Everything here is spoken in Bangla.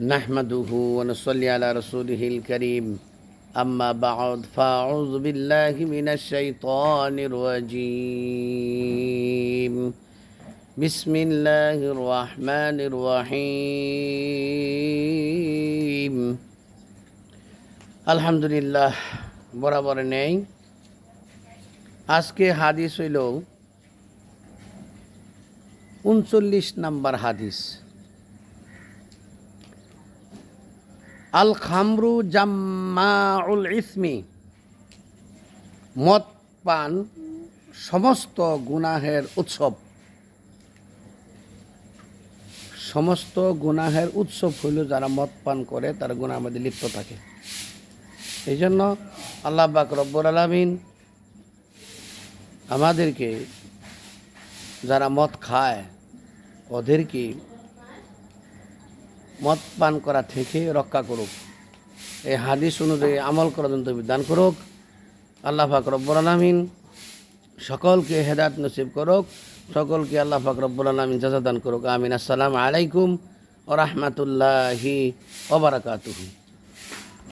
نحمده ونصلي على رسوله الكريم أما بعد فأعوذ بالله من الشيطان الرجيم بسم الله الرحمن الرحيم আলহামদুলিল্লাহ বরাবর নেই। আজকে হাদিস হইল 39 নম্বর হাদিস। আল খামরু জাম্মাউল ইসমি, মদ পান সমস্ত গুনাহের উৎসব। সমস্ত গুনাহের উৎসব হইল যারা মদ পান করে তারা গুনাহের মধ্যে লিপ্ত থাকে। এই জন্য আল্লাহ পাক রব্বুল আলামিন আমাদেরকে যারা মদ খায় ওদেরকে মদ পান করা থেকে রক্ষা করুক, এই হাদিস অনুযায়ী আমল করার জন্য বিধান করুক। আল্লাহ পাক রব্বুল আলামিন সকলকে হেদায়েত নসিব করুক, সকলকে আল্লাহ পাক রব্বুল আলামিন জাযা দান করুক। আমিন। আসসালামু আলাইকুম ওয়া রাহমাতুল্লাহি ওয়া বারাকাতুহু।